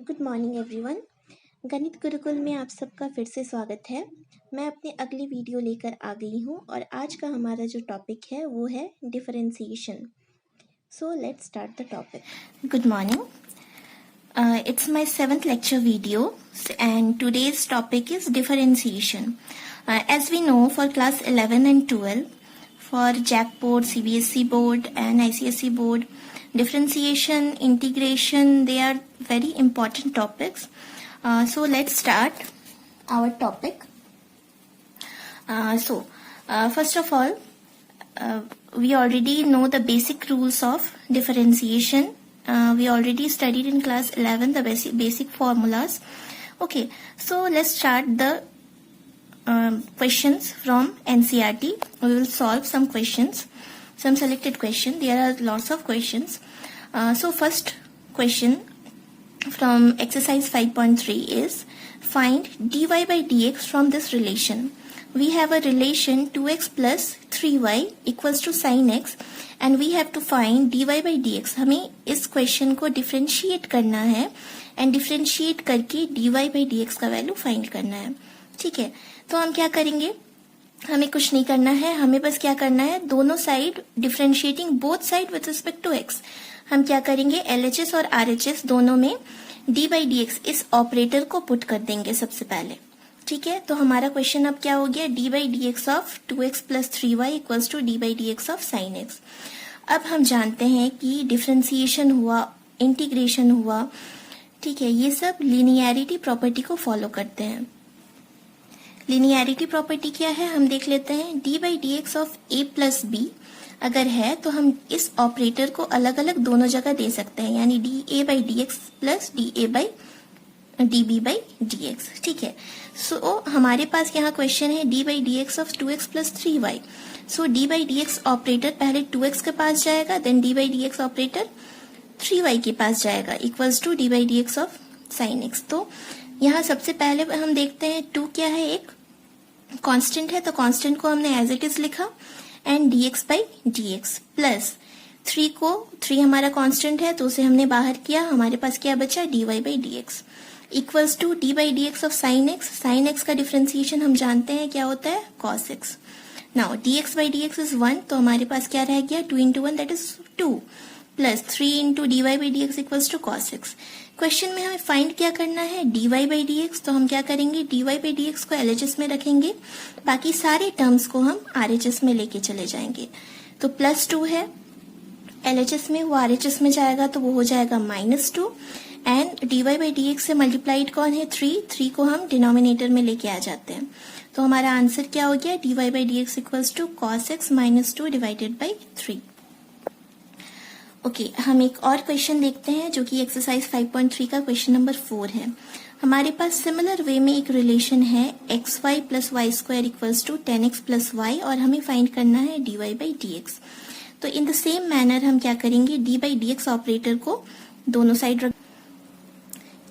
Good morning everyone. गणित गुरुकुल में आप सबका फिर से स्वागत है। मैं अपने अगली वीडियो लेकर आ गई हूँ और आज का हमारा जो टॉपिक है वो है differentiation. So let's start the topic. Good morning, it's my 7th lecture video and today's topic is differentiation. As we know, for class 11 and 12, for JAC board, CBSE board and ICSE board, differentiation, integration, they are very important topics. So let's start our topic. First of all, we already know the basic rules of differentiation. We already studied in class 11 the basic formulas. Okay, so let's start the questions from NCERT. We will solve some questions, some selected questions. There are lots of questions. So first question from exercise 5.3 is find dy by dx from this relation. We have a relation 2x plus 3y equals to sin x and we have to find dy by dx. हमें इस question को differentiate करना है and differentiate करके dy by dx का value find करना है. ठीक है, तो हम क्या करेंगे, हमें कुछ नहीं करना है, हमें बस क्या करना है, दोनों side differentiating both side with respect to x. हम क्या करेंगे, LHS और RHS दोनों में dy by dx इस ऑपरेटर को पुट कर देंगे सबसे पहले. ठीक है, तो हमारा क्वेश्चन अब क्या हो गया, dy by dx of 2x plus 3y equals to dy by dx of sin x. अब हम जानते हैं कि डिफरेंशिएशन हुआ, इंटीग्रेशन हुआ, ठीक है, ये सब लीनियरिटी प्रॉपर्टी को फॉलो करते हैं. लीनियरिटी प्रॉपर्टी क्या है, हम देख लेते हैं. dy by dx of a plus b अगर है तो हम इस ऑपरेटर को अलग अलग दोनों जगह दे सकते हैं, यानी dA by dx plus dB by dx. ठीक है, सो हमारे पास यहाँ क्वेश्चन है dy by dx of 2x plus 3y. So dy by dx operator पहले 2x के पास जाएगा, then dy by dx operator 3y के पास जाएगा equals to dy by dx of sin x. तो यहाँ सबसे पहले हम देखते हैं 2 क्या है, एक कांस्टेंट है, तो कांस्टेंट को हमने एज इट इज लिखा and dx by dx plus 3 हमारा कांस्टेंट है तो उसे हमने बाहर किया, हमारे पास क्या बचा, dy by dx equals to dy by dx of sin x. sin x का डिफरेंशिएशन हम जानते हैं क्या होता है, cos x. Now dx by dx is 1, तो हमारे पास क्या रह गया, 2 into 1 that is 2 plus 3 into dy by dx equals to cos x. Question में हमें फाइंड क्या करना है, dy by dx, तो हम क्या करेंगे, dy by dx को LHS में रखेंगे, बाकी सारे टर्म्स को हम RHS में लेके चले जाएंगे. तो प्लस 2 है LHS में, वो RHS में जाएगा तो वो हो जाएगा -2 एंड dy by dx से मल्टीप्लाइड कौन है, 3 को हम डिनोमिनेटर में लेके आ जाते हैं. तो हमारा आंसर क्या हो गया, dy by dx equals to cos x -2 divided by 3. Okay, हम एक और क्वेश्चन देखते हैं जो कि एक्सरसाइज 5.3 का क्वेश्चन नंबर 4 है. हमारे पास सिमिलर वे में एक रिलेशन है xy plus y square equals to 10x plus y और हमें फाइंड करना है dy by dx. तो इन द सेम मैनर हम क्या करेंगे, dy by dx ऑपरेटर को दोनों साइड रख,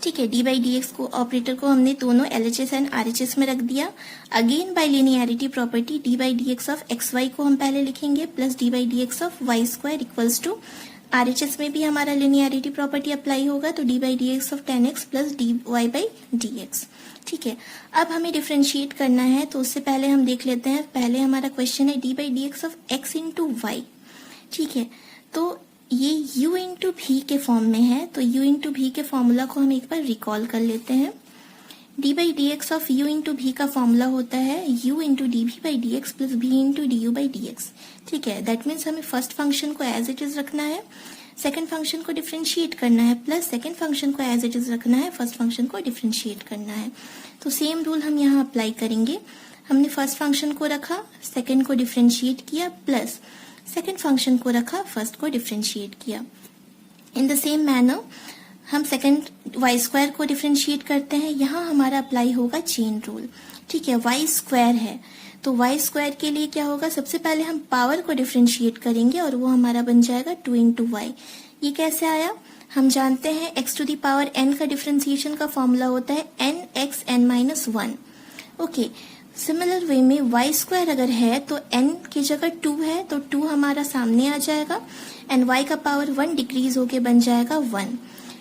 ठीक है, dy by dx को ऑपरेटर को हमने दोनों LHS एंड RHS में रख दिया. Again by linearity property dy by dx of xy को हम पहले लिखेंगे plus dy by dx of y square equals to, RHS में भी हमारा लीनियरिटी प्रॉपर्टी अप्लाई होगा तो dy by dx of 10x plus dy by dx. ठीक है, अब हमें डिफरेंशिएट करना है तो उससे पहले हम देख लेते हैं, पहले हमारा क्वेश्चन है dy by dx of x into y. ठीक है, तो ये u इंटू भी के फॉर्म में है, तो u इंटू भी के फॉर्मूला को हम एक बार रिकॉल कर लेते हैं. dy by dx of u into भी का फॉर्मूला होता है u into dv by dx plus v into du by dx. ठीक है, दैट मीन्स हमें फर्स्ट फंक्शन को एज इट इज रखना है, सेकंड फंक्शन को डिफरेंशिएट करना है, प्लस सेकंड फंक्शन को एज इट इज रखना है, फर्स्ट फंक्शन को डिफरेंशिएट करना है. तो सेम रूल हम यहाँ अप्लाई करेंगे. हमने फर्स्ट फंक्शन को रखा, सेकंड को डिफरेंशिएट किया, प्लस सेकंड फंक्शन को रखा, फर्स्ट को डिफरेंशिएट किया. इन द सेम मैनर हम सेकंड वाई स्क्वायर को डिफरेंशिएट करते हैं, यहाँ हमारा अप्लाई होगा चेन रूल. ठीक है, वाई स्क्वायर है तो वाई स्क्वायर के लिए क्या होगा, सबसे पहले हम पावर को डिफरेंशिएट करेंगे और वो हमारा बन जाएगा 2 इंटू वाई. ये कैसे आया, हम जानते हैं x to the power n का डिफरेंशिएशन का फॉर्मूला होता है n(x(n-1). ओके, सिमिलर वे में वाई स्क्वायर अगर है तो n की जगह 2 है तो 2 हमारा सामने आ जाएगा एंड y का पावर 1 डिक्रीज होके बन जाएगा 1.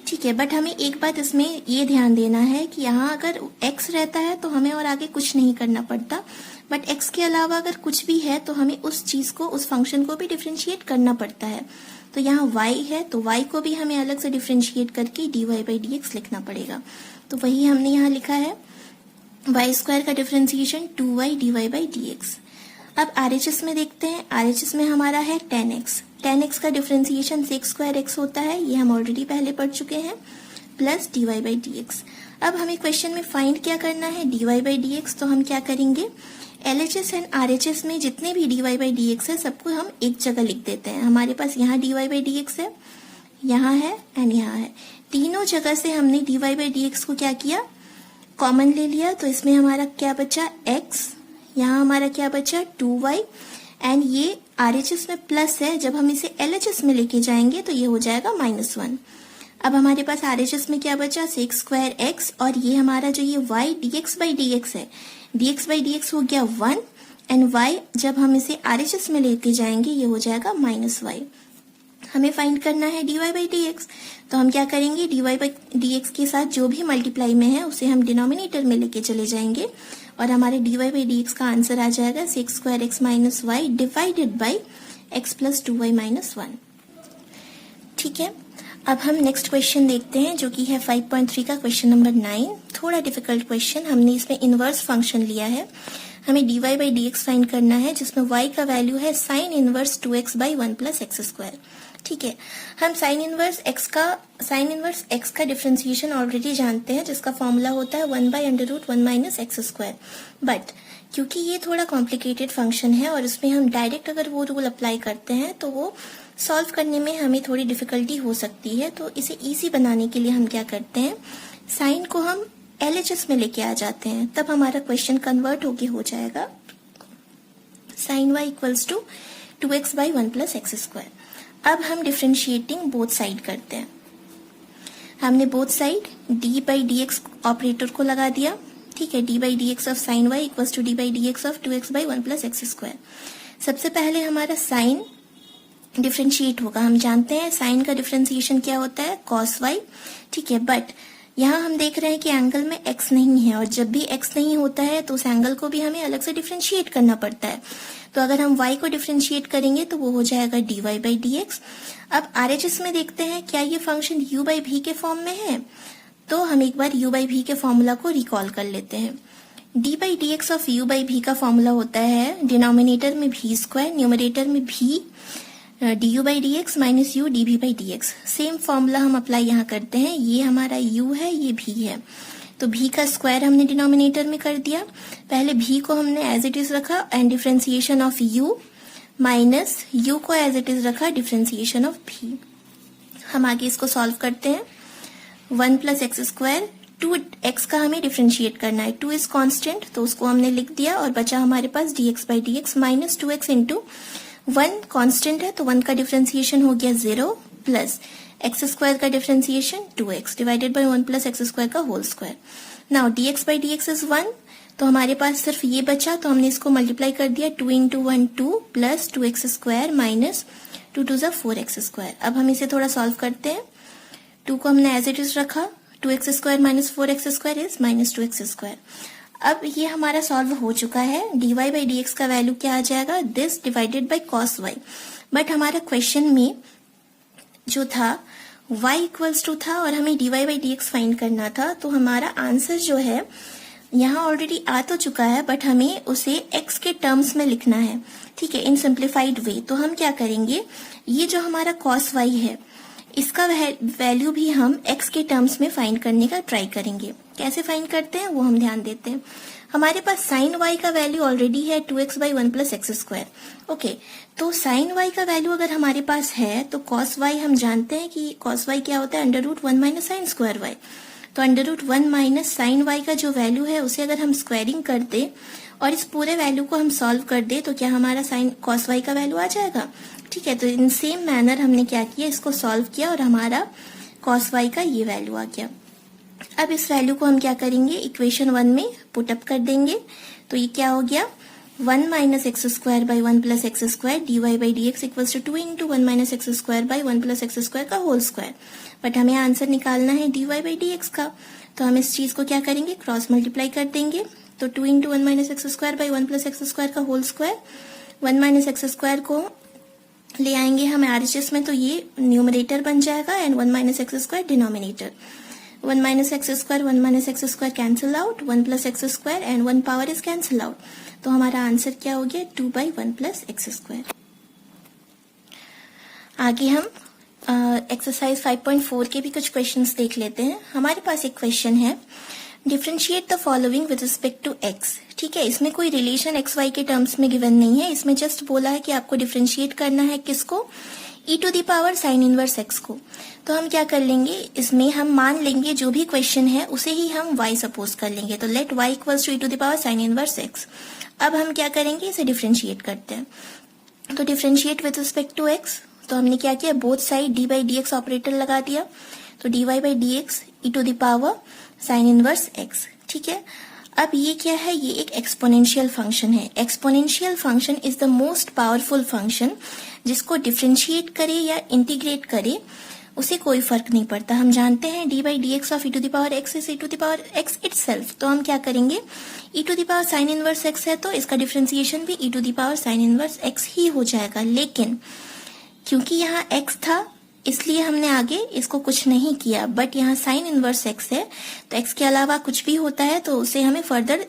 ठीक है, बट हमें एक बात इसमें ये ध्यान देना है कि यहाँ अगर x रहता है तो हमें और आगे कुछ नहीं करना पड़ता, बट x के अलावा अगर कुछ भी है तो हमें उस चीज को, उस फंक्शन को भी डिफरेंशिएट करना पड़ता है। तो यहाँ y है तो y को भी हमें अलग से डिफरेंशिएट करके dy/dx लिखना पड़ेगा। तो वही हमने यहाँ लिखा है, y स्क्वायर का डिफरेंशिएशन 2y dy/dx। अब RHS में देखते हैं, RHS में हमारा है 10x, 10x का डिफरेंशिएशन sec स्क्वायर x होता है, ये हम ऑलरेडी पहले पढ़ चुके हैं, प्लस dy/dx। अब हमें क्वेश्चन में फाइंड क्या करना है, dy/dx। तो हम क्या करेंगे, LHS एंड RHS में जितने भी dy/dx है सबको हम एक जगह लिख देते हैं। हमारे पास यहाँ dy/dx है, यहाँ है एंड यहाँ है, तीनों जगह से हमने dy/dx को क्या किया, कॉमन ले लिया। तो इसमें हमारा क्या बचा, x, यहाँ हमारा क्या बचा 2y, एंड ये RHS में प्लस है, जब हम इसे LHS में लेके जाएंगे तो ये हो जाएगा -1। अब हमारे पास RHS में क्या बचा, sec स्क्वायर x, और ये हमारा जो ये y dx/dx है, dx/dx हो गया 1, एंड y जब हम इसे RHS में लेके जाएंगे ये हो जाएगा -y। हमें फाइंड करना है dy/dx। तो हम क्या करेंगे, dy/dx के साथ जो भी मल्टीप्लाई में है उसे हम डिनोमिनेटर में लेके चले जाएंगे, और हमारे dy/dx का आंसर आ जाएगा sec square x minus y divided by x plus 2y minus 1। ठीक है, अब हम नेक्स्ट क्वेश्चन देखते हैं जो कि है 5.3 का क्वेश्चन नंबर 9। थोड़ा डिफिकल्ट क्वेश्चन, हमने इसमें इनवर्स फंक्शन लिया है, हमें dy/dx फाइंड करना है जिसमें y का वैल्यू है sin inverse 2x/1 plus x square. ठीक है, हम साइन इनवर्स x का डिफरेंशिएशन ऑलरेडी जानते हैं जिसका फॉर्मूला होता है 1/√1 माइनस एक्स स्क्वायर, बट क्योंकि ये थोड़ा कॉम्प्लिकेटेड फंक्शन है और इसमें हम डायरेक्ट अगर वो रूल अप्लाई करते हैं तो वो सॉल्व करने में हमें थोड़ी डिफिकल्टी हो सकती है। तो इसे इजी बनाने के लिए हम क्या करते हैं, साइन को हम LHS में लेके आ जाते हैं, तब हमारा क्वेश्चन कन्वर्ट होके हो जाएगा sin y equals to 2x/1 plus x square. अब हम डिफरेंशिएटिंग बोथ साइड करते हैं, हमने बोथ साइड d/dx ऑपरेटर को लगा दिया। ठीक है, d/dx of sin y equals to d/dx of 2x/1 plus x square. सबसे पहले हमारा साइन डिफरेंशिएट होगा, हम जानते हैं साइन का डिफरेंशिएशन क्या होता है, cos y। ठीक है, बट यहाँ हम देख रहे हैं कि एंगल में x नहीं है, और जब भी x नहीं होता है तो उस एंगल को भी हमें अलग से डिफरेंशिएट करना पड़ता है। तो अगर हम y को डिफरेंशिएट करेंगे तो वो हो जाएगा dy/dx। अब RHS में देखते हैं क्या ये फंक्शन u/v के फॉर्म में है, तो हम एक बार u/v के फॉर्मूला को रिकॉल कर लेते हैं। d/dx ऑफ u/v का फॉर्मूला होता है डिनोमिनेटर में v स्क्वायर, न्यूमरेटर में v du/dx minus u dv/dx। Same formula हम अप्लाई यहाँ करते हैं, ये हमारा u है, ये v है, तो v का स्क्वायर हमने डिनोमिनेटर में कर दिया। पहले v को हमने एज इट इज रखा and differentiation of u, minus u को एज इट इज रखा डिफरेंशिएशन ऑफ v। हम आगे इसको सॉल्व करते हैं, 1 प्लस एक्स स्क्वायर, 2x का हमें डिफरेंशिएट करना है, 2 इज कांस्टेंट तो उसको हमने लिख दिया, और बचा हमारे पास dx/dx minus 2x into 1 constant है तो 1 का डिफरेंशिएशन हो गया 0 प्लस एक्स स्क्वायर का differentiation 2x divided by 1 plus x square का whole square. Now dx/dx is 1, तो हमारे पास सिर्फ ये बचा, तो हमने इसको मल्टीप्लाई कर दिया, 2 into 1 2 plus 2x square minus 2 2 ज़ा 4x स्क्वायर। अब हम इसे थोड़ा सॉल्व करते हैं, 2 को हमने एज इट इज रखा, 2x square minus 4x square is minus 2x square. अब ये हमारा सॉल्व हो चुका है, dy/dx का वैल्यू क्या आ जाएगा, this divided by cos y। But हमारा क्वेश्चन में जो था y इक्वल्स टू था और हमें dy/dx फाइंड करना था, तो हमारा आंसर जो है यहाँ ऑलरेडी आ तो चुका है, बट हमें उसे x के टर्म्स में लिखना है। ठीक है, इन सिंप्लीफाइड वे। तो हम क्या करेंगे, ये जो हमारा cos y है इसका वैल्यू भी हम x के टर्म्स में फाइंड करने का ट्राई करेंगे। कैसे फाइंड करते हैं वो हम ध्यान देते हैं। हमारे पास साइन y का वैल्यू ऑलरेडी है 2x/1 plus x square. Okay, तो साइन y का वैल्यू अगर हमारे पास है तो cos y हम जानते हैं कि cos y क्या होता है, √1 माइनस साइन स्क्वायर y। तो √1 माइनस साइन y का जो वैल्यू है उसे अगर हम स्क्वायरिंग कर दे और इस पूरे वैल्यू को हम सॉल्व कर दे तो क्या हमारा साइन cos y का वैल्यू आ जाएगा। ठीक है, तो इन सेम मैनर हमने क्या किया, इसको सॉल्व किया और हमारा cos y का ये वैल्यू आ गया। अब इस वैल्यू को हम क्या करेंगे, इक्वेशन 1 में पुट अप कर देंगे, तो ये क्या हो गया, 1 minus x square by 1 plus x square dy by dx equals to 2 into 1 minus x square by 1 plus x square का होल स्क्वायर. बट हमें आंसर निकालना है dy by dx का, तो हम इस चीज को क्या करेंगे, क्रॉस मल्टीप्लाई कर देंगे. तो 2 into 1 minus x square by 1 plus x square का whole square. 1 minus x square को ले आएंगे हम RHS में, तो ये न्यूमरेटर बन जाएगा and 1 minus x square denominator. 1 minus x square 1 minus x square cancel out, 1 plus x square and 1 power is cancel out. तो हमारा आंसर क्या हो गया, 2 by 1 plus x square. आगे हम एक्सरसाइज 5.4 के भी कुछ क्वेश्चंस देख लेते हैं. हमारे पास एक क्वेश्चन है, differentiate the following with respect to x. ठीक है, इसमें कोई रिलेशन एक्स वाई के टर्म्स में गिवन नहीं है. इसमें जस्ट बोला है कि आपको डिफरेंशिएट करना है किसको, e to the power sine inverse x को. तो हम क्या कर लेंगे, इसमें हम मान लेंगे जो भी क्वेश्चन है उसे ही हम y सपोज कर लेंगे. तो let y equals to e to the power sine inverse x. अब हम क्या करेंगे, इसे डिफरेंशिएट करते हैं. तो differentiate with respect to x, तो हमने क्या किया, both side d by d x operator लगा दिया. तो d y by d x e to the power sine inverse x. ठीक है, अब ये क्या है, ये एक एक्सपोनेंशियल फंक्शन है. Exponential function is the most powerful function. जिसको डिफरेंशिएट करे या इंटीग्रेट करे उसे कोई फर्क नहीं पड़ता. हम जानते हैं d by d x of e to the power x is e to the power x itself. तो हम क्या करेंगे, e to the power sine inverse x है तो इसका डिफरेंशिएशन भी e to the power sine inverse x ही हो जाएगा. लेकिन क्योंकि यहाँ x था इसलिए हमने आगे इसको कुछ नहीं किया. बट यहाँ साइन इनवर्स x है तो x के अलावा कुछ भी होता है तो उसे हमें फर्दर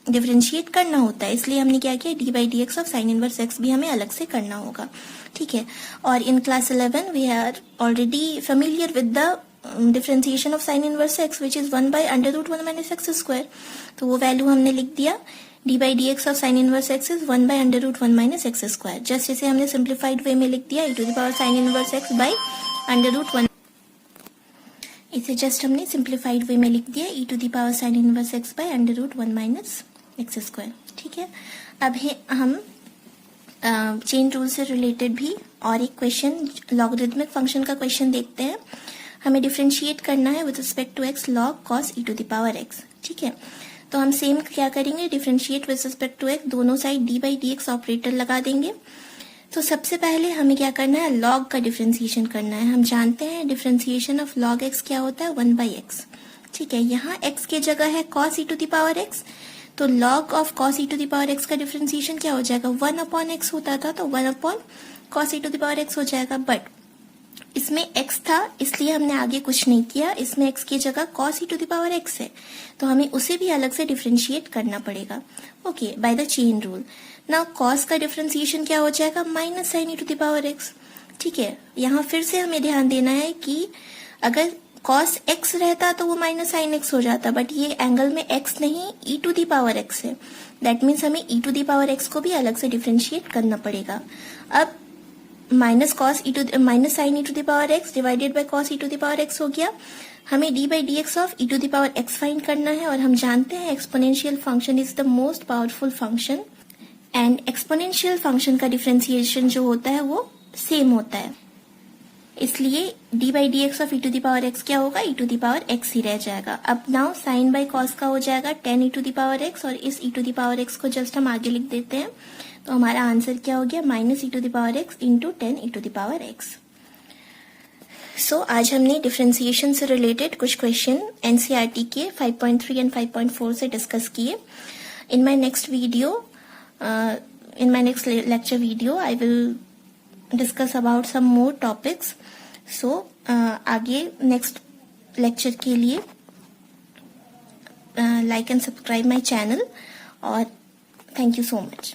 डिफरेंशिएट करना होता है. इसलिए हमने क्या किया, D by d x of sine inverse x भी हमें अलग से करना होगा. ठीक है, और in class 11 we are already familiar with the differentiation of sine inverse x which is 1 by under root 1 minus x square. तो वो वैल्यू हमने लिख दिया, d by d x of sine inverse x is 1 by under root 1 minus x square. Just इसे हमने simplified way में लिख दिया, e to the power sine inverse x by under root 1. इसे जस्ट हमने सिंप्लीफाइड वे में लिख दिया, e to the power sine inverse x by under root 1 minus x square. ठीक है, अब हम चेन रूल से रिलेटेड भी और एक क्वेश्चन, लॉगरिथमिक फंक्शन का क्वेश्चन देखते हैं. हमें डिफरेंशिएट करना है with respect to x log cos e to the power x. ठीक है, तो हम सेम क्या करेंगे, differentiate with respect to x, दोनों side d by d x operator लगा देंगे. तो सबसे पहले हमें क्या करना है, लॉग का डिफरेंशिएशन करना है. हम जानते हैं डिफरेंशिएशन ऑफ लॉग एक्स क्या होता है, 1 बाई एक्स. ठीक है, यहाँ एक्स की जगह है cos e to the power x, तो log of cos e to the power x का डिफरेंशिएशन क्या हो जाएगा, 1 अपॉन एक्स होता था तो 1 upon cos e to the power x हो जाएगा. बट इसमें x था इसलिए हमने आगे कुछ नहीं किया. इसमें x की जगह cos e to the power x है तो हमें उसे भी अलग से डिफरेंशिएट करना पड़ेगा. Okay, by the chain rule. Now cos का डिफरेंशिएशन क्या हो जाएगा, minus sine e to the power x. ठीक है, यहाँ फिर से हमें ध्यान देना है कि अगर cos x रहता तो वो माइनस साइन x हो जाता. बट ये एंगल में x नहीं e to the power x है. दैट मीन्स हमें e to the power x को भी अलग से डिफरेंशिएट करना पड़ेगा. अब minus cos e to minus sine e to the power x divided by cos e to the power x हो गया. हमें d by d x of e to the power x find करना है. और हम जानते हैं exponential function is the most powerful function and exponential function का डिफरेंशिएशन जो होता है वो सेम होता है. इसलिए d by d x of e to the power x क्या होगा, e to the power x ही रह जाएगा. अब नाउ साइन बाई कॉस का हो जाएगा 10 e to the power x, और इस ई टू द पावर एक्स को जस्ट हम आगे लिख देते हैं. तो हमारा आंसर क्या हो गया, minus e to the power x into 10 e to the power x. So आज हमने डिफरेंशिएशन से रिलेटेड कुछ क्वेश्चन एनसीईआरटी के 5.3 एंड 5.4 से डिस्कस किए. In my next lecture video I will discuss about some more topics. So आगे next lecture के लिए like and subscribe my channel. और thank you so much.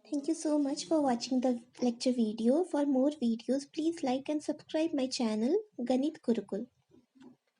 Thank you so much for watching the lecture video. For more videos, please like and subscribe my channel, Ganit Gurukul.